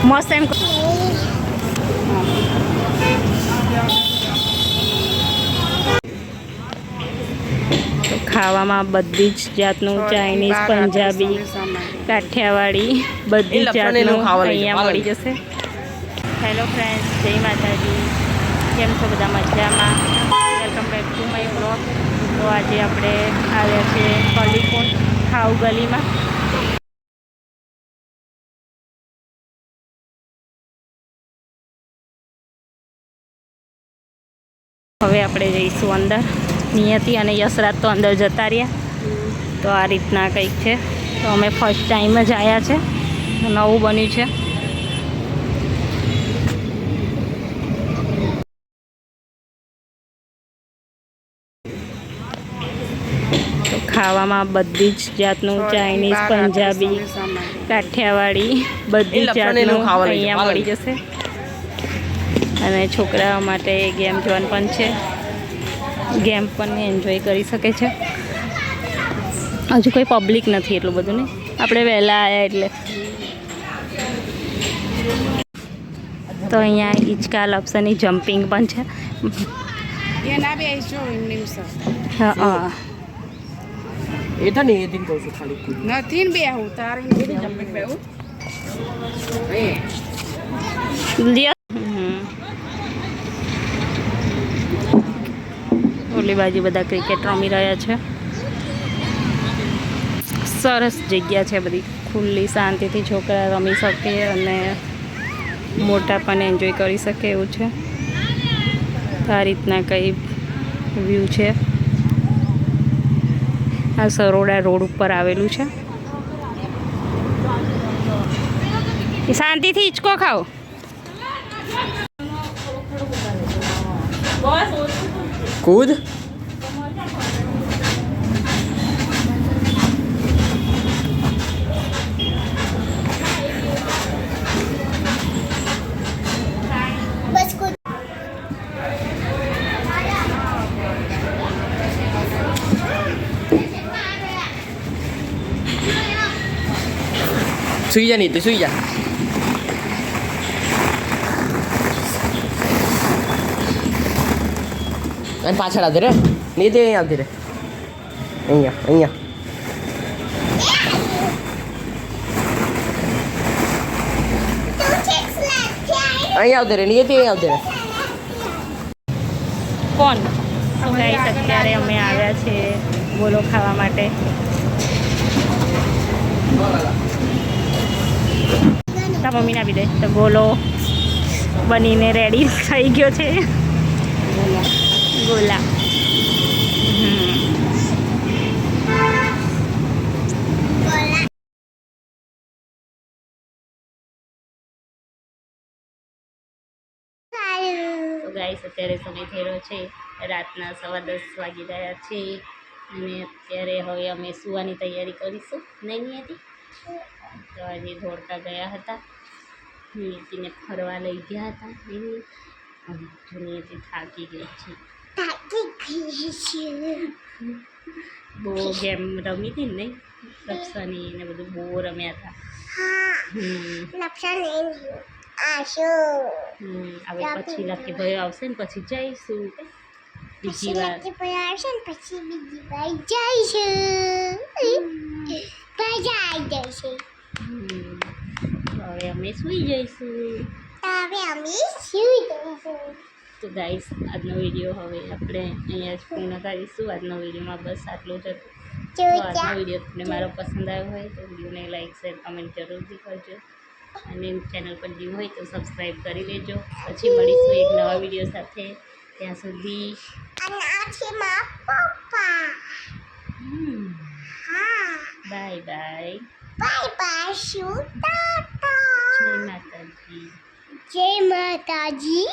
મસ્ત એમ ખાવામાં બધી જ જાતનું ચાઇનીઝ, પંજાબી, કાઠિયાવાડી બધી જ જાતનું અહીંયા મળી જશે. હેલો ફ્રેન્ડ્સ, જય માતાજી. કેમ છો બધા? મજામાં? Welcome back to my blog. તો આજે આપણે આવ્યા છીએ કલીકોટ ખાઉ ગલીમાં. હવે આપણે જઈશું અંદર. નિયતિ અને યશરાજ તો અંદર જતા રહ્યા. તો આ રીતના કંઈક છે. તો અમે ફર્સ્ટ ટાઈમ જ આવ્યા છે, નવું બન્યું છે. તો ખાવામાં બધી જ જાતનું ચાઇનીઝ, પંજાબી, કાઠિયાવાડી બધી જ જાતનું અહીંયા મળી જશે. અને છોકરાઓ માટે ગેમ ઝોન પણ છે, ગેમ પણ એન્જોય કરી શકે છે. હજુ કોઈ પબ્લિક નથી એટલું બધું ને, આપણે વહેલા આવ્યા એટલે. તો અહીંયા હિચકા લપસની જમ્પિંગ પણ છે. હા નથી બે હું તારે જમ્પિંગ બે ઓલી બાજુ બધા ક્રિકેટ રમી રહ્યા છે. સરસ જગ્યા છે બધી, ખુલ્લી શાંતિથી છોકરા રમી શકે અને મોટા પણ એન્જોય કરી શકે એવું છે. આ રીતના કંઈ વ્યૂ છે. આ સરોડા રોડ ઉપર આવેલું છે. શાંતિથી હિંચકો ખાઓ. કૂદ સુઈ જા, નહીં તો સુઈ જા. અને પાછળ આવતી રે, નહીં તે અહીં આવતી રે. અહીંયા અહીંયા અહીં આવતી રે, નહીં તે અહીં આવતી રે. કોણ ગાઈસ, અત્યારે અમે આવ્યા છે બોલો ખાવા માટે. તા મમ્મીને આપી દે. તો ગોલો બનીને રેડી થઈ ગયો છે. ગોલા તો ગાઈસ, અત્યારે સમય થઈ રહ્યો છે રાતના 10:15 વાગી રહ્યા છે. અને અત્યારે હવે અમે સુવાની તૈયારી કરીશું. નહીં હતી તો આજે દોડતા ગયા હતા, નિયતિને ફરવા લઈ ગયા હતા. નિયતિ થાકી ગઈ છે. બહુ ગેમ રમી હતી ને, લપસણી ને બધું બહુ રમ્યા હતા. હવે પછી લકી ભાઈ આવશે ને પછી જઈશું બીજી વાર. હવે અમે સુઈ જઈશું. તો ગાઈસ, આજનો વિડીયો હવે આપણે અહીંયા જ પૂર્ણ કરીશું. આજનો વિડીયોમાં બસ આટલું જ હતું. તો આજનો વિડીયો તમને મારો પસંદ આવ્યો હોય તો વિડીયોને લાઈક, શેર, કમેન્ટ જરૂરથી કરજો. અને ચેનલ પર ન્યૂ હોય તો સબસ્ક્રાઈબ કરી લેજો. પછી મળીશું એક નવા વિડીયો સાથે. ત્યાં સુધી બાય બાય. જય માતાજી. જય માતાજી.